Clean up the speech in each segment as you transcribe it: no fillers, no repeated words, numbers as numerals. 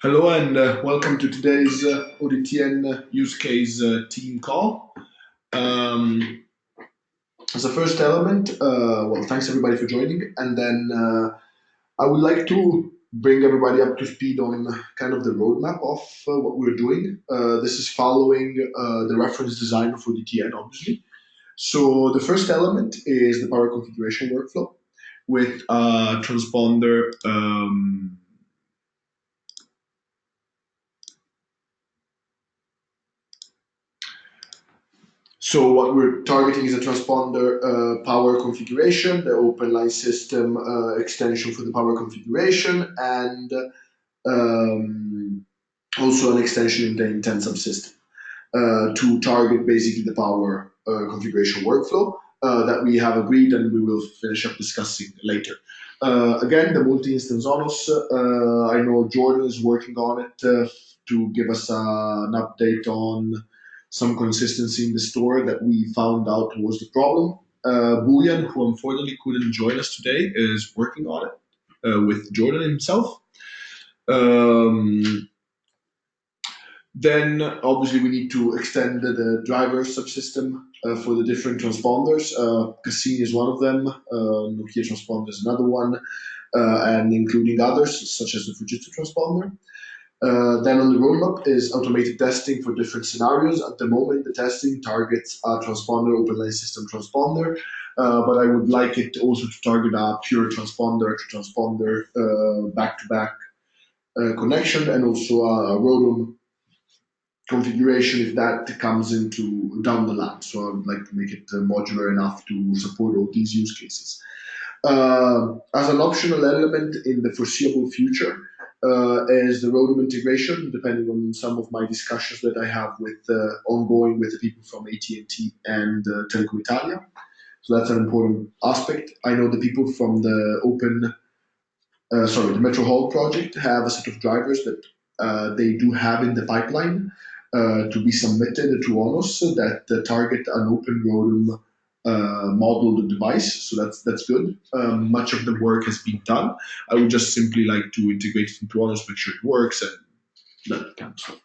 Hello and welcome to today's ODTN use case team call. Um, as a first element, well, thanks everybody for joining. And then I would like to bring everybody up to speed on kind of the roadmap of what we're doing. This is following the reference design for ODTN, obviously. So the first element is the power configuration workflow with transponder. So what we're targeting is a transponder power configuration, the open line system extension for the power configuration, and also an extension in the intent subsystem to target basically the power configuration workflow that we have agreed and we will finish up discussing later. Again, the multi-instance ONOS, I know Jordan is working on it to give us an update on some consistency in the store that we found out was the problem. Bullion, who unfortunately couldn't join us today, is working on it with Jordan himself. Then obviously we need to extend the driver subsystem for the different transponders. Cassini is one of them, Nokia transponder is another one, and including others such as the Fujitsu transponder. Then on the roadmap is automated testing for different scenarios. At the moment, the testing targets a transponder, open line system transponder, but I would like it also to target a pure transponder to transponder back-to-back connection, and also a ROADM configuration if that comes into down the line. So I would like to make it modular enough to support all these use cases. As an optional element in the foreseeable future is the ROADM integration, depending on some of my discussions that I have with ongoing with the people from AT&T and Telecom Italia. So that's an important aspect. I know the people from the the Metro Hall project have a set of drivers that they do have in the pipeline to be submitted to ONOS that target an open ROADM modeled device. So that's good. Much of the work has been done. I would just simply like to integrate it into ONOS, make sure it works, and that kind of stuff.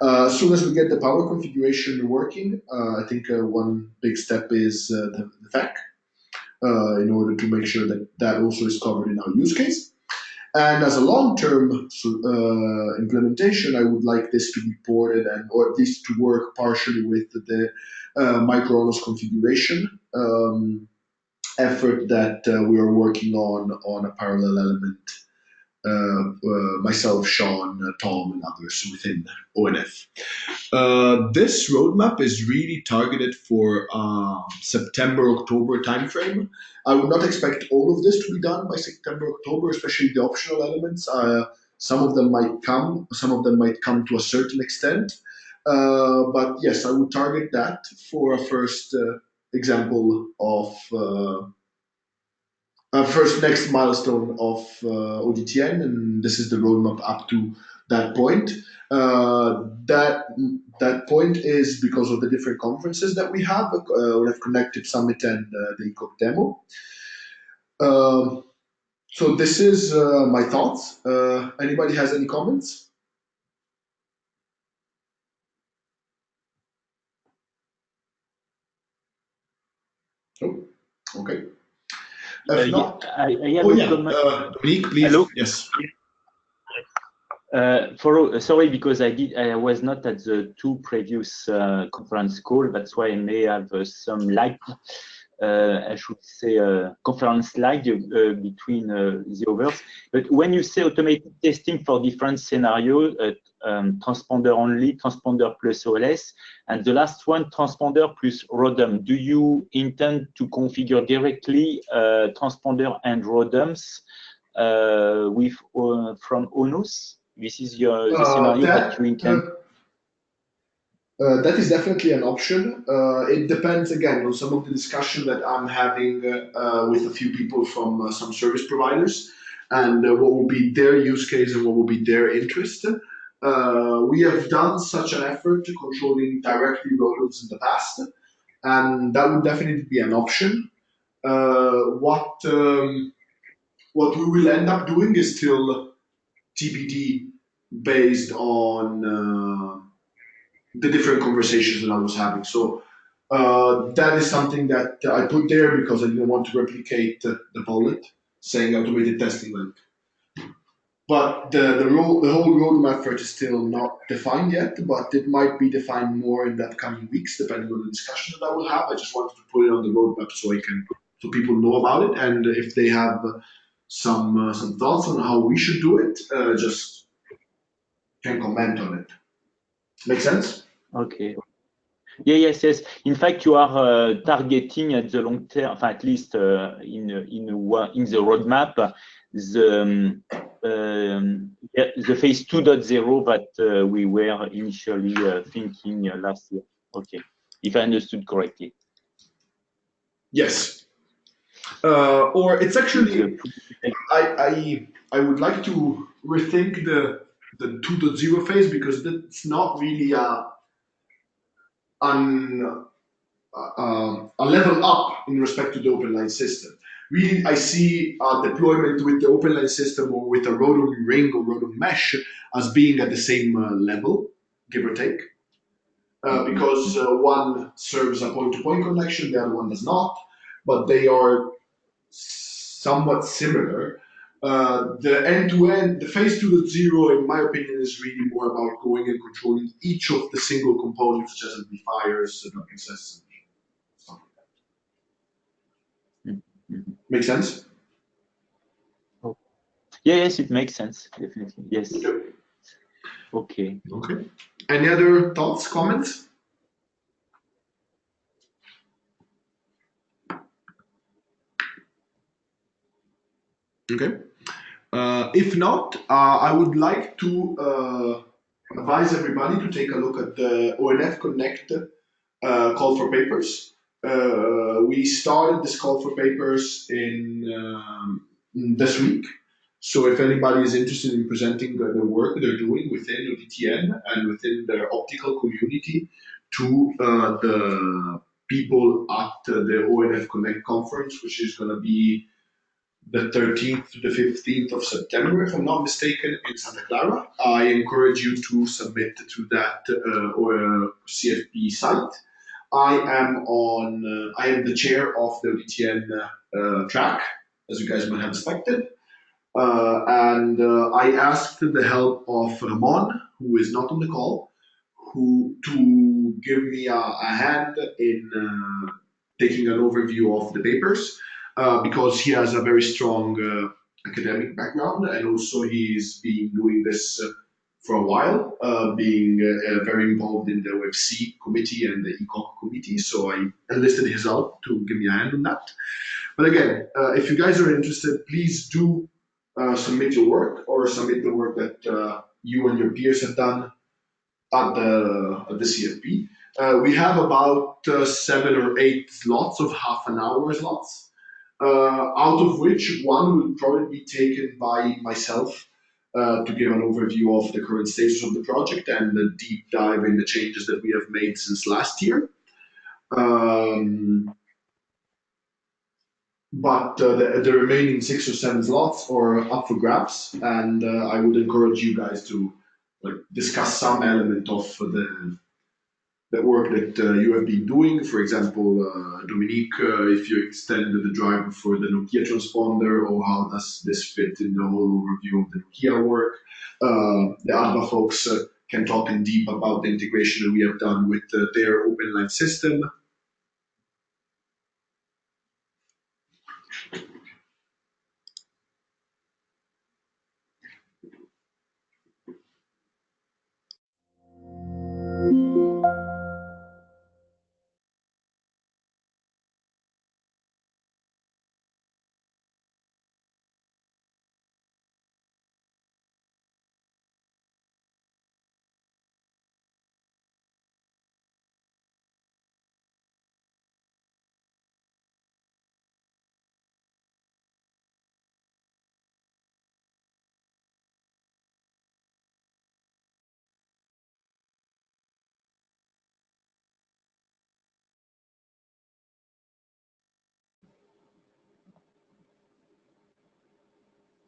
As soon as we get the power configuration working, I think one big step is the FAC in order to make sure that that also is covered in our use case. And as a long-term implementation, I would like this to be ported or at least to work partially with the micro-ONOS configuration effort that we are working on a parallel element. Myself, Sean, Tom, and others within ONF. This roadmap is really targeted for September, October timeframe. I would not expect all of this to be done by September, October, especially the optional elements. Some of them might come to a certain extent. But yes, I would target that for a first example of first next milestone of ODTN, and this is the roadmap up to that point. That point is because of the different conferences that we have. We have Connected Summit and the ECOP demo. So this is my thoughts. Anybody has any comments? Oh, okay. If not, I have a comment. Dominique, please. Hello? Yes. Sorry, because I was not at the two previous conference call. That's why I may have some lag. I should say conference lag between the others. But when you say automated testing for different scenarios, transponder only, transponder plus OLS, and the last one, transponder plus ROADM, do you intend to configure directly transponder and ROADMs from ONOS? This is the scenario that you intend. That is definitely an option. It depends again on some of the discussion that I'm having with a few people from some service providers, and what will be their use case and what will be their interest. We have done such an effort to controlling directly ROADMs in the past, and that would definitely be an option. What we will end up doing is still TBD based on the different conversations that I was having. So that is something that I put there because I didn't want to replicate the bullet saying automated testing link. But the whole roadmap for it is still not defined yet, but it might be defined more in the upcoming weeks, depending on the discussion that I will have. I just wanted to put it on the roadmap so people know about it, and if they have some thoughts on how we should do it, just can comment on it. Make sense? Okay. Yeah, yes. In fact, you are targeting at the long term, at least in the roadmap, the phase 2.0 that we were initially thinking last year. Okay, if I understood correctly. Yes. Or it's actually I would like to rethink the 2.0 phase because that's not really a level up in respect to the open line system. Really, I see deployment with the open line system or with a rotary ring or rotary mesh as being at the same level, give or take, because one serves a point-to-point connection, the other one does not, but they are somewhat similar. The end-to-end, the phase 2.0, in my opinion, is really more about going and controlling each of the single components, such as amplifiers, docking systems. Make sense? Oh. Yeah, yes, it makes sense, definitely. Yes. Okay. Okay. Any other thoughts, comments? Okay. If not, I would like to advise everybody to take a look at the ONF Connect call for papers. We started this call for papers in this week. So if anybody is interested in presenting the work they're doing within ODTN and within their optical community to the people at the ONF Connect conference, which is going to be the 13th to the 15th of September, if I'm not mistaken, in Santa Clara, I encourage you to submit to that CFP site. I am the chair of the ODTN track, as you guys might have expected. And I asked the help of Ramon, who is not on the call, to give me a hand in taking an overview of the papers, because he has a very strong academic background, and also he's been doing this for a while, being very involved in the OFC committee and the ECOC committee. So I enlisted his help to give me a hand on that. But again, if you guys are interested, please do submit your work or submit the work that you and your peers have done at the CFP. We have about 7 or 8 slots of half an hour slots, out of which one will probably be taken by myself to give an overview of the current status of the project and a deep dive in the changes that we have made since last year. But the remaining 6 or 7 slots are up for grabs, and I would encourage you guys to discuss some element of the work that you have been doing. For example, Dominique, if you extended the driver for the Nokia transponder, or how does this fit in the whole overview of the Nokia work? The ALBA folks can talk in deep about the integration that we have done with their open line system.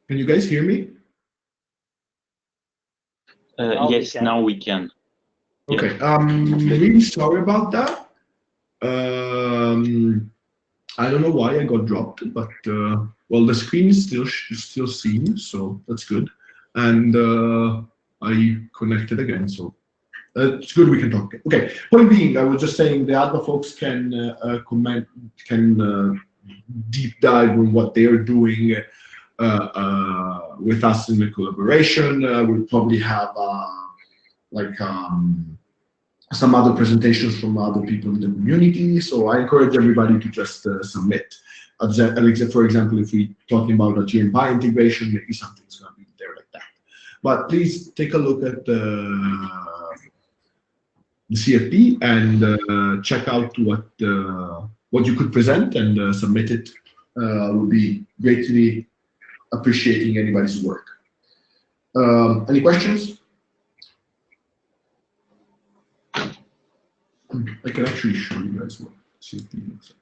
Can you guys hear me? Yes, now we can. Okay, really sorry about that. I don't know why I got dropped, but well, the screen is still seen, so that's good. And I connected again, so it's good we can talk. Okay, point being, I was just saying the other folks can comment, can deep dive on what they're doing with us in the collaboration. We'll probably have like some other presentations from other people in the community. So I encourage everybody to just submit. For example, if we're talking about a GMPI integration, maybe something's going to be there like that. But please take a look at the CFP and check out what you could present and submit it. Would be greatly appreciating anybody's work. Any questions? I can actually show you guys what CFP looks like.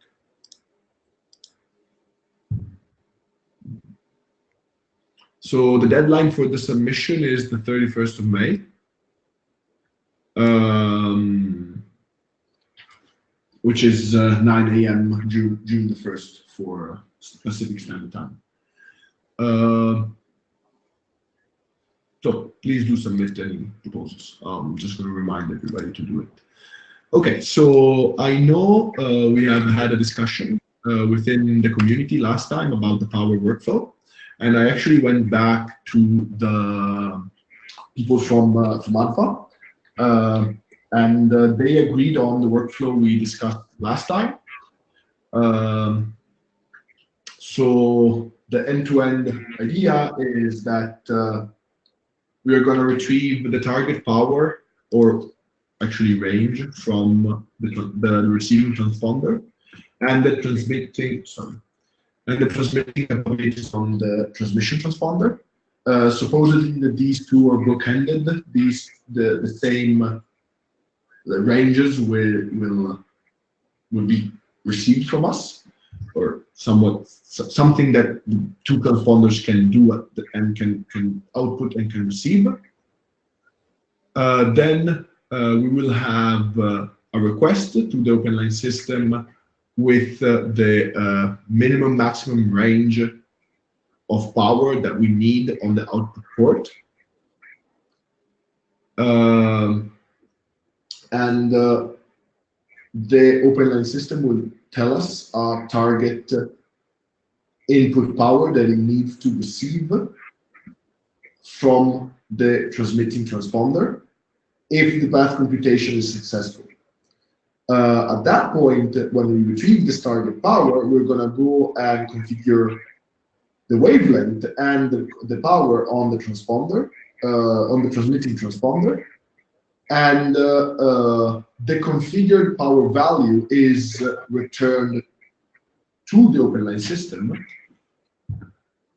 So the deadline for the submission is the 31st of May. Which is 9 a.m. June the 1st for Pacific Standard Time. So please do submit any proposals. I'm just going to remind everybody to do it. Okay, so I know we have had a discussion within the community last time about the power workflow, and I actually went back to the people from Alpha. And they agreed on the workflow we discussed last time. So the end-to-end idea is that we are going to retrieve the target power, or actually range, from the receiving transponder, and the transmitting capabilities from the transmission transponder. Supposedly that these two are bookended. The same. The ranges will be received from us, or something that two transponders can do and can output and can receive. Then we will have a request to the OpenLine system with the minimum maximum range of power that we need on the output port. And the OpenLine system will tell us our target input power that it needs to receive from the transmitting transponder if the path computation is successful. At that point, when we retrieve this target power, we're going to go and configure the wavelength and the power on the transponder, on the transmitting transponder. And the configured power value is returned to the OpenLine system.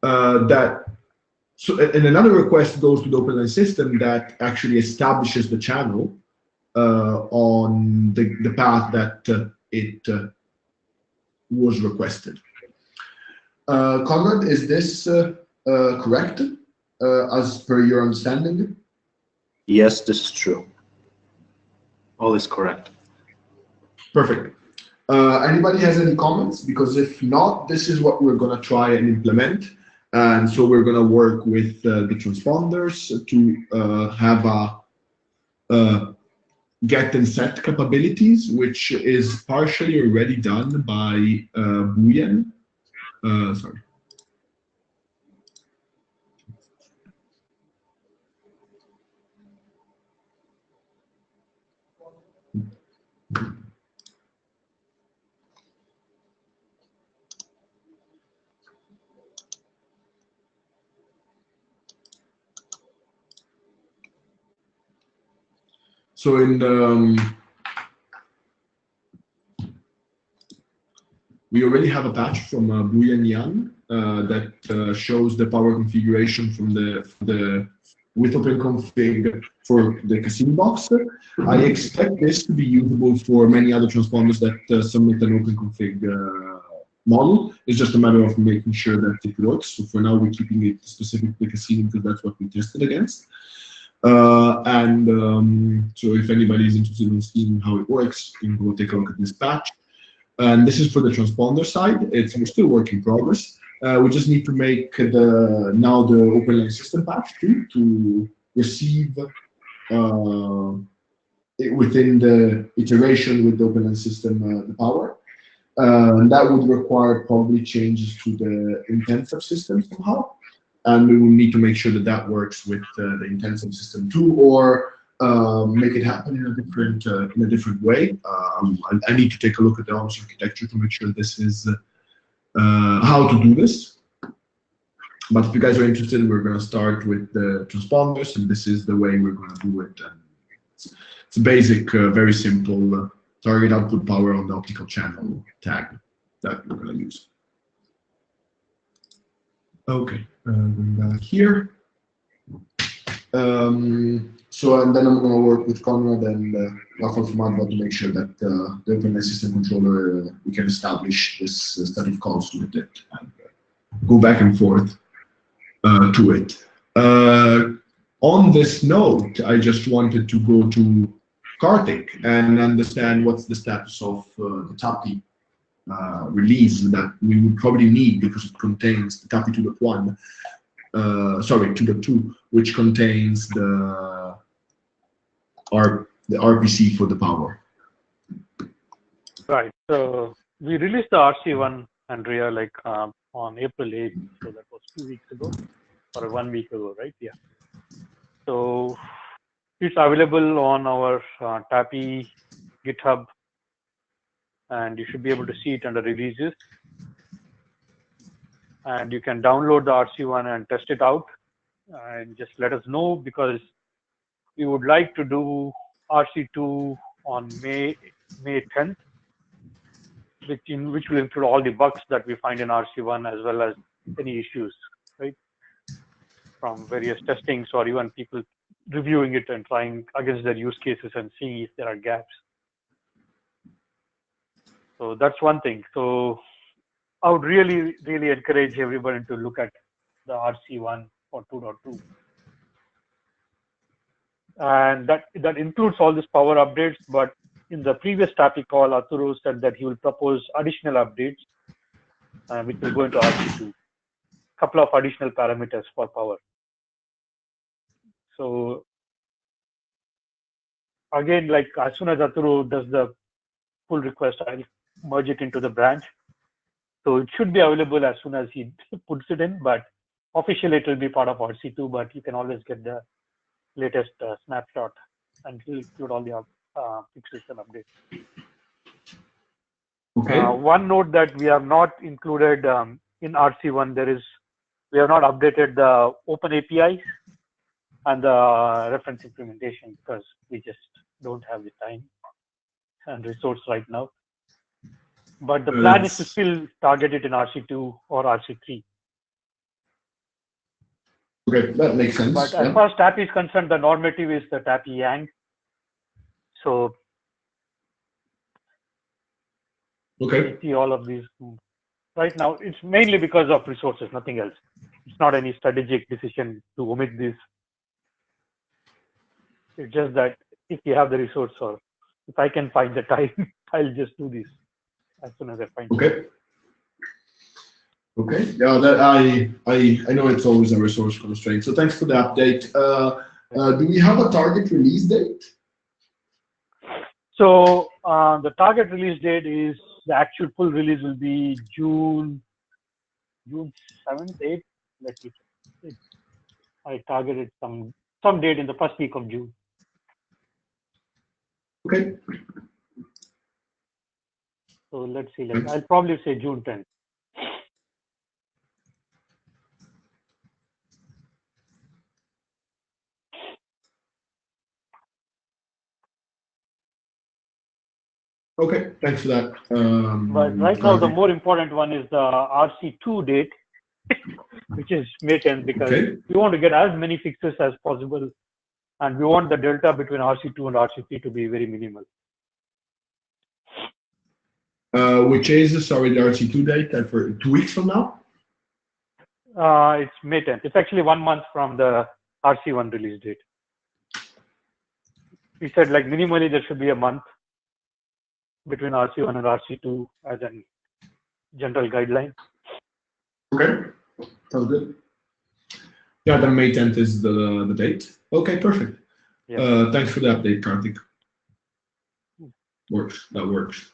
And another request goes to the OpenLine system that actually establishes the channel on the path that it was requested. Conrad, is this correct as per your understanding? Yes, this is true. All is correct. Perfect. Anybody has any comments? Because if not, this is what we're going to try and implement. And so we're going to work with the transponders to have a get and set capabilities, which is partially already done by Booyan. Sorry. So in the, we already have a patch from Booyan Yan that shows the power configuration from the with OpenConfig for the Cassini box. I expect this to be usable for many other transponders that submit an OpenConfig model. It's just a matter of making sure that it works. So for now, we're keeping it specific to Cassini because that's what we tested against. So if anybody is interested in seeing how it works, you can go take a look at this patch. And this is for the transponder side. We're still work in progress. We just need to make now the OpenLane system patch too, to receive within the iteration with the OpenLane system the power. And that would require probably changes to the intent subsystem somehow. And we will need to make sure that that works with the intent subsystem too, or make it happen in a different way. I need to take a look at the ONOS architecture to make sure this is how to do this. But if you guys are interested, we're going to start with the transponders, and this is the way we're going to do it. And it's a basic, very simple target output power on the optical channel tag that we're going to use. Okay, going back here. And then I'm going to work with Conrad and Rafael from ON.Lab to make sure that the OpenLane system controller, we can establish this set of calls with it and go back and forth to it. On this note, I just wanted to go to Karthik and understand what's the status of the TAPI release that we would probably need, because it contains the TAPI 2.1, sorry, 2.2, which contains the RPC for the power. Right. So we released the RC1, Andrea, like on April 8th. So that was 2 weeks ago or 1 week ago, right? Yeah. So it's available on our TAPI GitHub, and you should be able to see it under releases. And you can download the RC1 and test it out, and just let us know, because we would like to do RC2 on May 10th, which will include all the bugs that we find in RC1, as well as any issues, right, from various testings, or even people reviewing it and trying against their use cases and seeing if there are gaps. So that's one thing. So I would really, really encourage everybody to look at the RC1 for 2.2. And that includes all these power updates, but in the previous TAPI call, Arturo said that he will propose additional updates, which will go into RC2, couple of additional parameters for power. So again, like as soon as Arturo does the pull request, I'll merge it into the branch. So it should be available as soon as he puts it in, but officially it will be part of RC2, but you can always get the latest snapshot, and it will include all the fixes and updates. Okay. One note that we have not included in RC1, we have not updated the open APIs and the reference implementation, because we just don't have the time and resource right now. But the plan is to still target it in RC2 or RC3. Okay, that makes sense. But as far as TAPI is concerned, the normative is the TAPI YANG. So okay, see all of these right now. It's mainly because of resources, nothing else. It's not any strategic decision to omit this. It's just that if you have the resource, or if I can find the time, I'll just do this as soon as I find it. Okay. Okay. Yeah, that I know it's always a resource constraint. So thanks for the update. Do we have a target release date? So the target release date is, the actual full release will be June 7th, 8th. Let's see. I targeted some date in the first week of June. Okay. So let's see. I'll probably say June 10th. Okay, thanks for that. But right now, the more important one is the RC2 date, which is May 10th, because we want to get as many fixes as possible, and we want the delta between RC2 and RC3 to be very minimal. Which is, sorry, the RC2 date for 2 weeks from now? It's May 10th. It's actually 1 month from the RC1 release date. we said like minimally there should be a month between RC1 and RC2 as a general guideline. Okay, sounds good. Yeah, then May 10th is the date. Okay, perfect. Yeah. Thanks for the update, Karthik. Works. That works.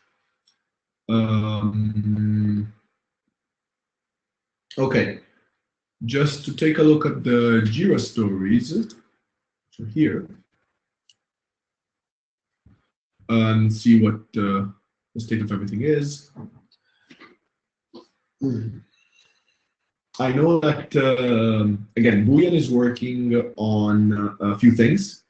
Okay, just to take a look at the Jira stories. So here, and see what the state of everything is. I know that, again, Booyan is working on a few things.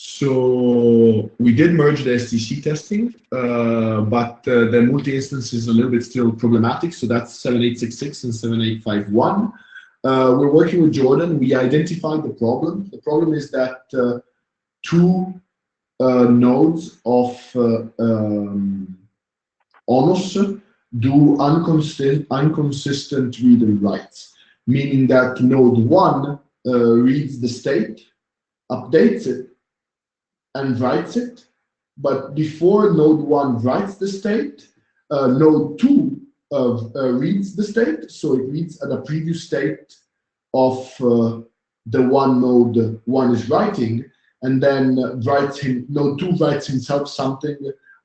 So we did merge the STC testing, but the multi-instance is a little bit still problematic. So that's 7866 and 7851. We're working with Jordan. We identified the problem. The problem is that two nodes of ONOS do inconsistent read and writes, meaning that node 1 reads the state, updates it, and writes it, but before node 1 writes the state, node 2 reads the state, so it reads at a previous state of the one node 1 is writing, and then node 2 writes himself something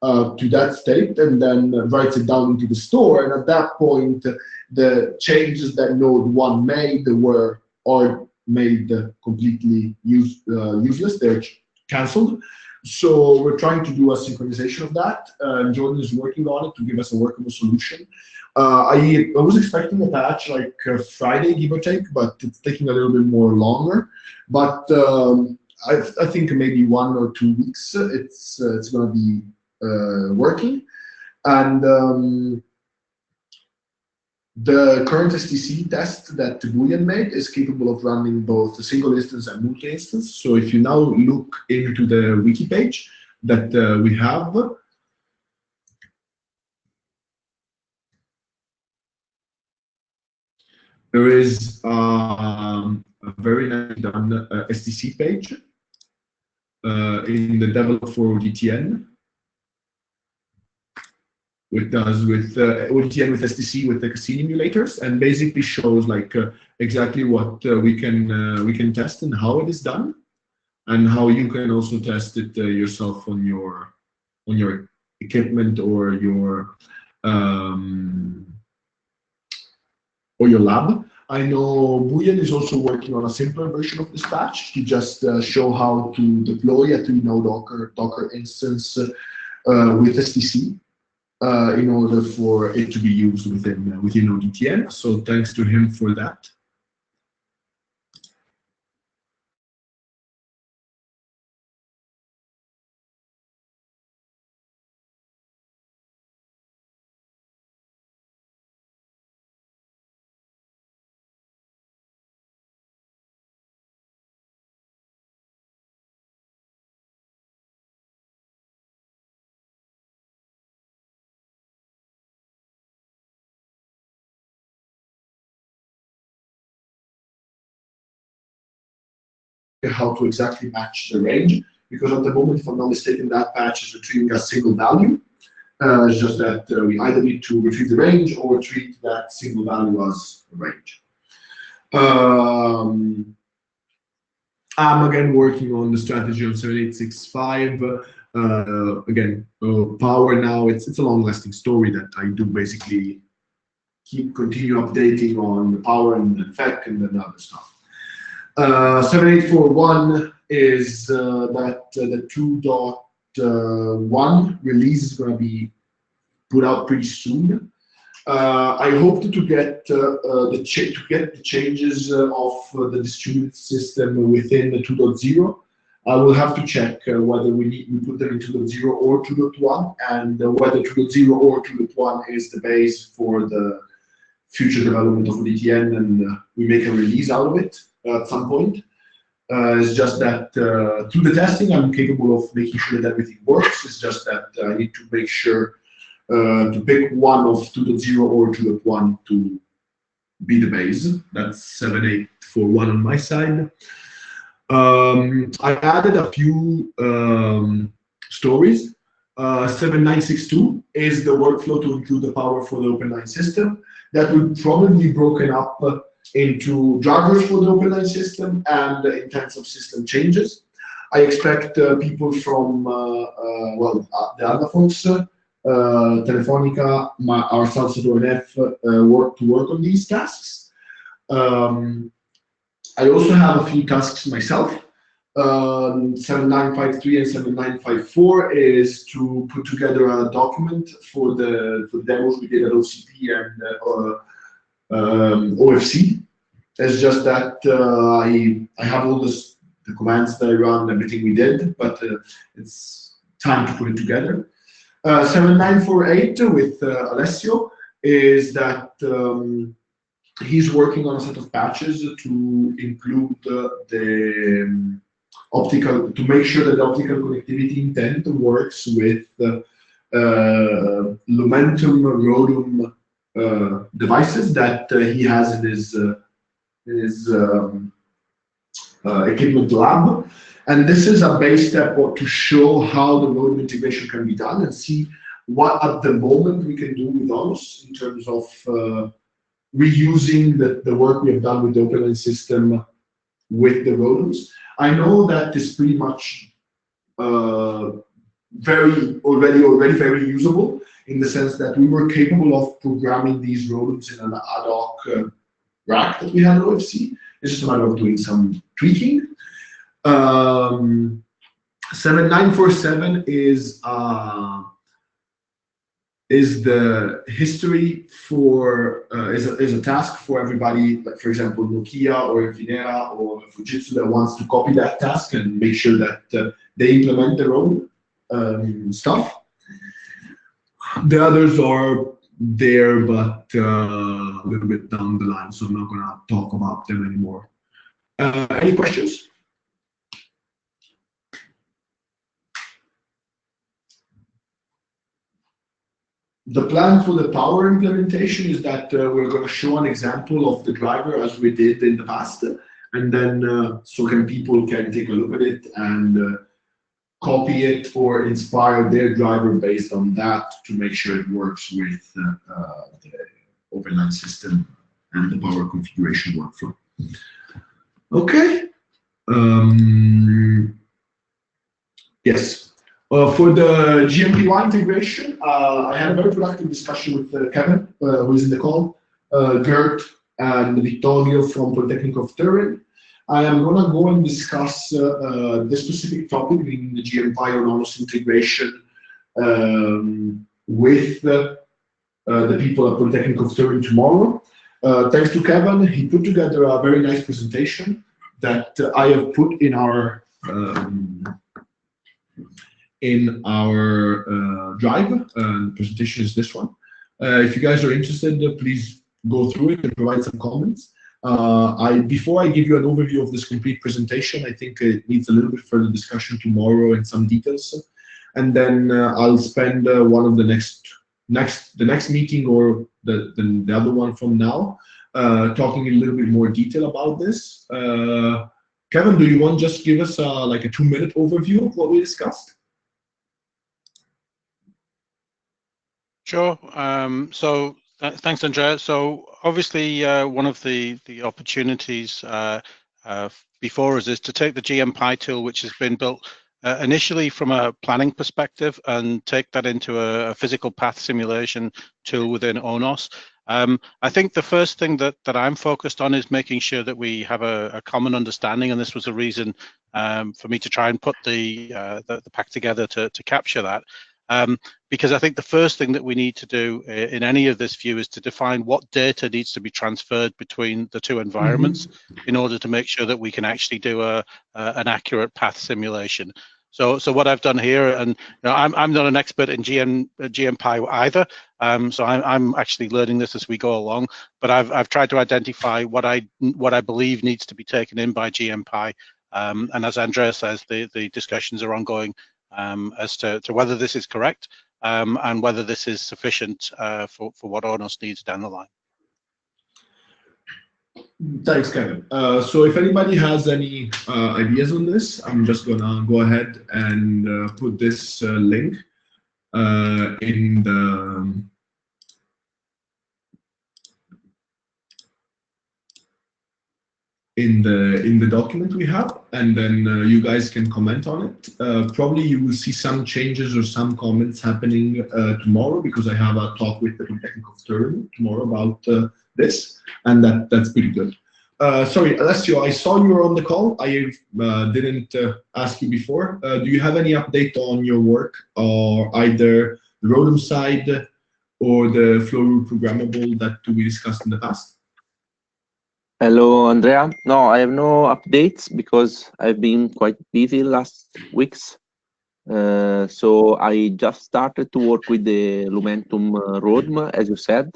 to that state, and then writes it down into the store. And at that point, the changes that node 1 made are made completely useless. They're cancelled. So we're trying to do a synchronization of that. Jordan is working on it to give us a workable solution. I was expecting a patch like Friday, give or take, but it's taking a little bit more longer. But I think maybe 1 or 2 weeks it's going to be working. And the current STC test that Booyan made is capable of running both a single instance and multi-instance. So if you now look into the wiki page that we have, there is a very nice done STC page in the develop for ODTN. It does with ODTN with STC with the Cassini emulators, and basically shows like exactly what we can test and how it is done, and how you can also test it yourself on your equipment or your lab. I know Booyan is also working on a simpler version of this patch to just show how to deploy a 3-node Docker instance with STC. In order for it to be used within ODTN. So thanks to him for that. How to exactly match the range, because at the moment, if I'm not mistaken, that patch is retrieving a single value. It's just that we either need to retrieve the range or treat that single value as a range. I'm again working on the strategy on 7865. Again, power now, it's a long-lasting story that I do basically continue updating on the power and the FEC and then other stuff. 7841 is that the 2.1 release is going to be put out pretty soon. I hope to get the changes of the distributed system within the 2.0. I will have to check whether we put them in 2.0 or 2.1, and whether 2.0 or 2.1 is the base for the future development of ODTN, and we make a release out of it at some point. It's just that through the testing, I'm capable of making sure that everything works. It's just that I need to make sure to pick one of 2.0 or 2.1 to be the base. That's 7841 on my side. I added a few stories. 7962 is the workflow to include the power for the OpenLine system. That will probably be broken up into drivers for the OpenLine system and intensive system changes. I expect people from, the other folks, Telefonica, ourselves at ONF, to work on these tasks. I also have a few tasks myself. 7953 and 7954 is to put together a document for the demos we did at OCP and OFC. It's just that I have all the commands that I run, everything we did, but it's time to put it together. 7948 with Alessio is that he's working on a set of patches to include the optical, to make sure that the optical connectivity intent works with Lumentum ROADM devices that he has in his equipment lab. And this is a base step to show how the ROADM integration can be done and see what at the moment we can do with ONOS in terms of reusing the work we have done with the OpenLine system with the ROADMs. I know that is pretty much already very usable in the sense that we were capable of programming these ROADMs in an ad hoc rack that we had at OFC. It's just a matter of doing some tweaking. 7947 is the history for is a task for everybody, like for example Nokia or Infinera or Fujitsu that wants to copy that task and make sure that they implement their own stuff. The others are there, but a little bit down the line, so I'm not gonna talk about them anymore. Any questions? The plan for the power implementation is that we're going to show an example of the driver as we did in the past, and then people can take a look at it and copy it or inspire their driver based on that to make sure it works with the OpenLine system and the power configuration workflow. Okay. Yes. For the GMPY integration, I had a very productive discussion with Kevin, who is in the call, Gert, and Vittorio from Polytechnic of Turin. I am going to go and discuss this specific topic in the GMPY or ONOS integration with the people at Polytechnic of Turin tomorrow. Thanks to Kevin, he put together a very nice presentation that I have put in our drive. The presentation is this one. If you guys are interested, please go through it and provide some comments. Before I give you an overview of this complete presentation, I think it needs a little bit further discussion tomorrow and some details, and then I'll spend one of the next meeting or the other one from now talking in a little bit more detail about this. Kevin, do you want to just give us like a 2-minute overview of what we discussed? Sure. Thanks, Andrea. So obviously, one of the opportunities before us is to take the GMPy tool, which has been built initially from a planning perspective, and take that into a physical path simulation tool within ONOS. I think the first thing that I'm focused on is making sure that we have a common understanding, and this was a reason for me to try and put the pack together to capture that. Because I think the first thing that we need to do in any of this view is to define what data needs to be transferred between the two environments in order to make sure that we can actually do an accurate path simulation. So what I've done here, and I'm not an expert in GMPy either, so I'm actually learning this as we go along. But I've tried to identify what I believe needs to be taken in by GMPy, and as Andrea says, the discussions are ongoing as to whether this is correct and whether this is sufficient for what ONOS needs down the line. Thanks, Kevin. So if anybody has any ideas on this, I'm just gonna go ahead and put this link in the document we have, and then you guys can comment on it. Probably you will see some changes or some comments happening tomorrow, because I have a talk with the Polytechnic of Turin tomorrow about this, and that's pretty good. Sorry, Alessio, I saw you were on the call. I didn't ask you before. Do you have any update on your work, or either the ROADM side or the Flow programmable that we discussed in the past? Hello, Andrea. No, I have no updates because I've been quite busy last weeks. So I just started to work with the Lumentum roadmap, as you said.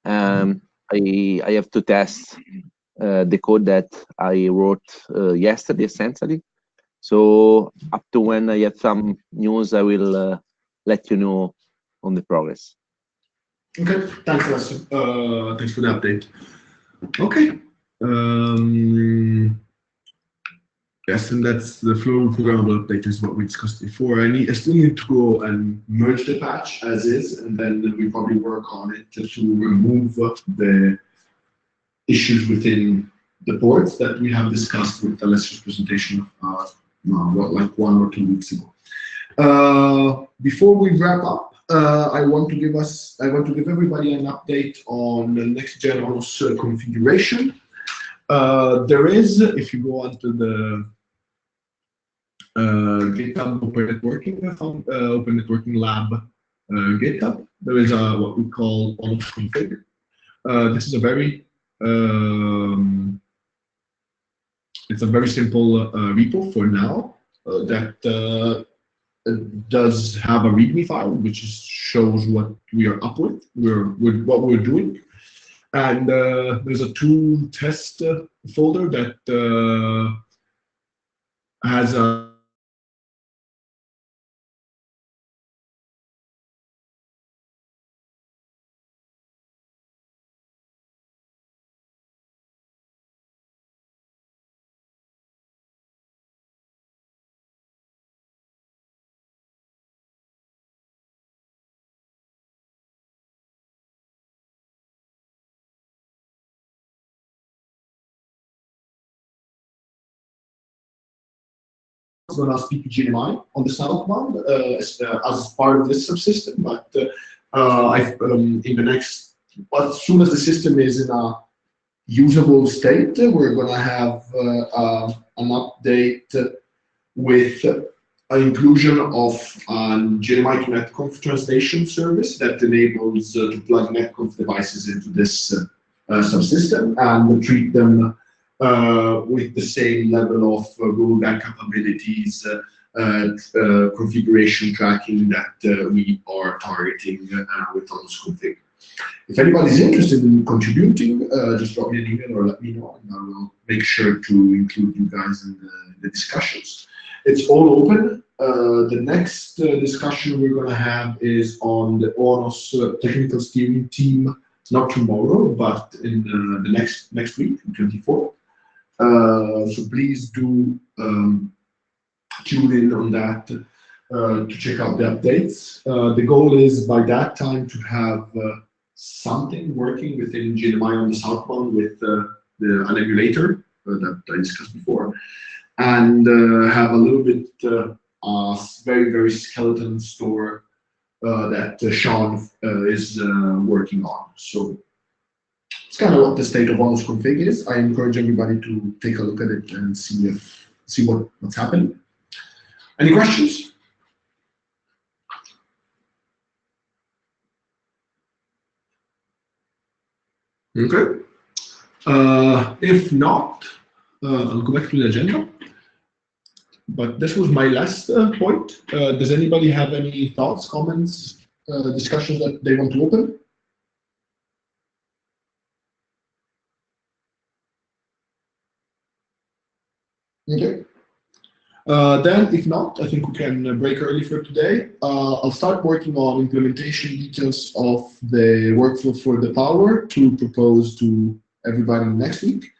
I have to test the code that I wrote yesterday, essentially. So up to when I have some news, I will let you know on the progress. Okay, thanks, Alessio. Thanks for the update. Okay. Yes, and that's the Flow programmable update is what we discussed before. I still need to go and merge the patch as is, and then we probably work on it to remove the issues within the ports that we have discussed with Alessio's presentation like 1 or 2 weeks ago. Before we wrap up, I want to give everybody an update on the next gen ONOS configuration. There is, if you go onto the GitHub Open Networking Lab GitHub, there is what we call ONOS config. This is a very it's a very simple repo for now that does have a README file, which shows what we are up with, what we're doing. And there's a tool test folder that has a going to speak to GMI on the southbound as part of this subsystem, but in the next, as soon as the system is in a usable state, we're going to have an update with an inclusion of GMI to netconf translation service that enables to plug netconf devices into this subsystem and treat them with the same level of rollback capabilities, configuration tracking that we are targeting with ONOS config. If anybody's interested in contributing, just drop me an email or let me know, and I will make sure to include you guys in the discussions. It's all open. The next discussion we're going to have is on the ONOS technical steering team, not tomorrow, but in the next week, 24th. So please do tune in on that to check out the updates. The goal is by that time to have something working within GNMI on the southbound with an emulator that I discussed before, and have a little bit very, very skeleton store that Sean is working on. So it's kind of what the state of ONOS config is. I encourage everybody to take a look at it and see what's happening. Any questions? Okay. If not, I'll go back to the agenda. But this was my last point. Does anybody have any thoughts, comments, discussions that they want to open? Okay. Then, if not, I think we can break early for today. I'll start working on implementation details of the workflow for the power to propose to everybody next week.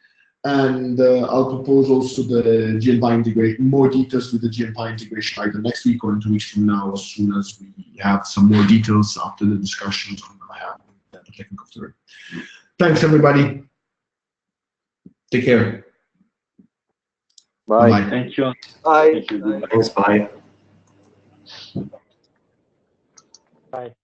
And I'll propose also the GNPy integration, more details with the GNPy integration either next week or in 2 weeks from now, as soon as we have some more details after the discussions I'm going to have with the technical third. Thanks, everybody. Take care. Bye. Bye. Thank you. Bye. Thank you. Goodbye. Thanks. Bye. Bye.